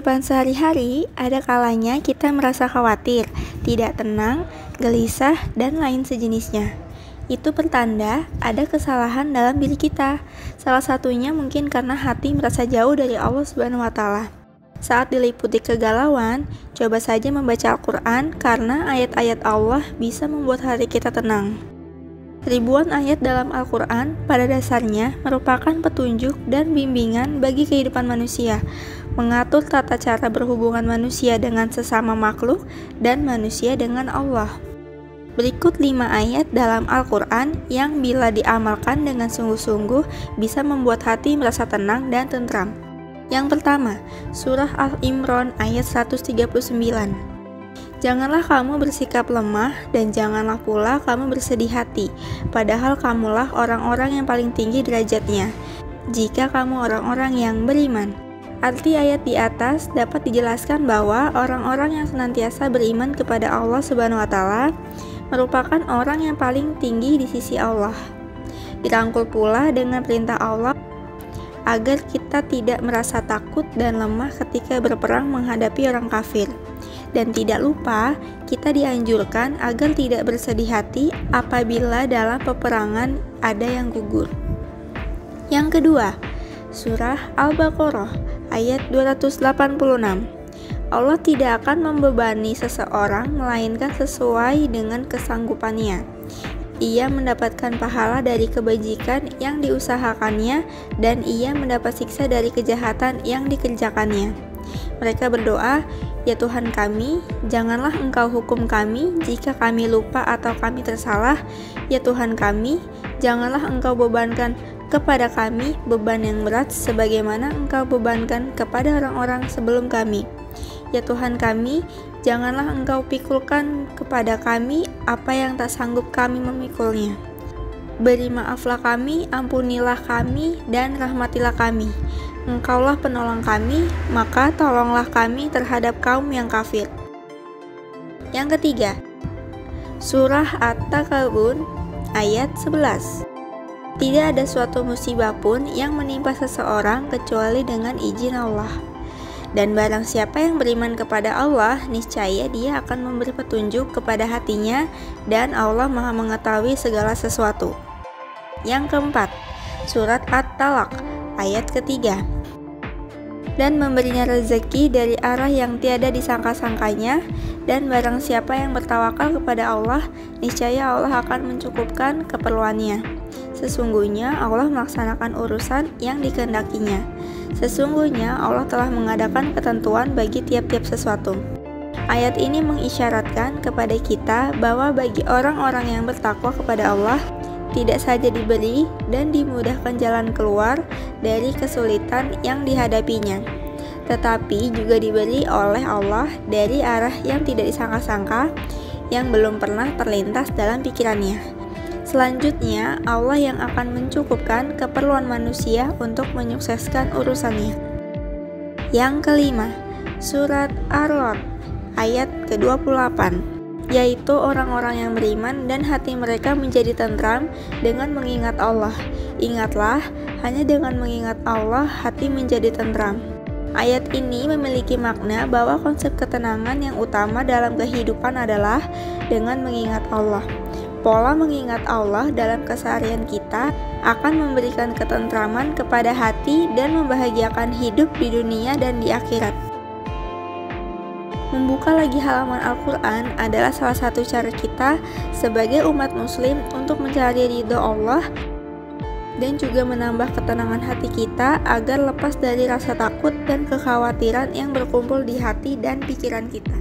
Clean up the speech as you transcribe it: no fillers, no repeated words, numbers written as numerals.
kehidupan sehari-hari, ada kalanya kita merasa khawatir, tidak tenang, gelisah, dan lain sejenisnya. Itu pertanda ada kesalahan dalam diri kita. Salah satunya mungkin karena hati merasa jauh dari Allah Subhanahu wa Ta'ala. Saat diliputi kegalauan, coba saja membaca Al-Quran karena ayat-ayat Allah bisa membuat hati kita tenang. Ribuan ayat dalam Al-Quran pada dasarnya merupakan petunjuk dan bimbingan bagi kehidupan manusia, mengatur tata cara berhubungan manusia dengan sesama makhluk dan manusia dengan Allah. Berikut 5 ayat dalam Al-Quran yang bila diamalkan dengan sungguh-sungguh bisa membuat hati merasa tenang dan tentram. Yang pertama, Surah Al-Imran ayat 139. Janganlah kamu bersikap lemah dan janganlah pula kamu bersedih hati, padahal kamulah orang-orang yang paling tinggi derajatnya, jika kamu orang-orang yang beriman. Arti ayat di atas dapat dijelaskan bahwa orang-orang yang senantiasa beriman kepada Allah Subhanahu wa Ta'ala merupakan orang yang paling tinggi di sisi Allah. Dirangkul pula dengan perintah Allah agar kita tidak merasa takut dan lemah ketika berperang menghadapi orang kafir. Dan tidak lupa, kita dianjurkan agar tidak bersedih hati apabila dalam peperangan ada yang gugur. Yang kedua, Surah Al-Baqarah ayat 286. Allah tidak akan membebani seseorang melainkan sesuai dengan kesanggupannya. Ia mendapatkan pahala dari kebajikan yang diusahakannya dan ia mendapat siksa dari kejahatan yang dikerjakannya. Mereka berdoa, "Ya Tuhan kami, janganlah Engkau hukum kami jika kami lupa atau kami tersalah. Ya Tuhan kami, janganlah Engkau bebankan kepada kami beban yang berat sebagaimana Engkau bebankan kepada orang-orang sebelum kami. Ya Tuhan kami, janganlah Engkau pikulkan kepada kami apa yang tak sanggup kami memikulnya. Beri maaflah kami, ampunilah kami, dan rahmatilah kami. Engkaulah penolong kami, maka tolonglah kami terhadap kaum yang kafir." Yang ketiga, Surah At-Takabur ayat 11. Tidak ada suatu musibah pun yang menimpa seseorang kecuali dengan izin Allah. Dan barang siapa yang beriman kepada Allah, niscaya dia akan memberi petunjuk kepada hatinya dan Allah Maha mengetahui segala sesuatu. Yang keempat, Surat At-Talaq ayat ketiga. Dan memberinya rezeki dari arah yang tiada disangka-sangkanya, dan barang siapa yang bertawakal kepada Allah, niscaya Allah akan mencukupkan keperluannya. Sesungguhnya Allah melaksanakan urusan yang dikehendakinya. Sesungguhnya Allah telah mengadakan ketentuan bagi tiap-tiap sesuatu. Ayat ini mengisyaratkan kepada kita bahwa bagi orang-orang yang bertakwa kepada Allah, tidak saja diberi dan dimudahkan jalan keluar dari kesulitan yang dihadapinya, tetapi juga diberi oleh Allah dari arah yang tidak disangka-sangka, yang belum pernah terlintas dalam pikirannya. Selanjutnya, Allah yang akan mencukupkan keperluan manusia untuk menyukseskan urusannya. Yang kelima, Surat Ar-Ra'd ayat ke-28. Yaitu orang-orang yang beriman dan hati mereka menjadi tentram dengan mengingat Allah. Ingatlah, hanya dengan mengingat Allah hati menjadi tentram. Ayat ini memiliki makna bahwa konsep ketenangan yang utama dalam kehidupan adalah dengan mengingat Allah. Pola mengingat Allah dalam keseharian kita akan memberikan ketentraman kepada hati dan membahagiakan hidup di dunia dan di akhirat. Membuka lagi halaman Al-Quran adalah salah satu cara kita sebagai umat muslim untuk mencari ridho Allah dan juga menambah ketenangan hati kita agar lepas dari rasa takut dan kekhawatiran yang berkumpul di hati dan pikiran kita.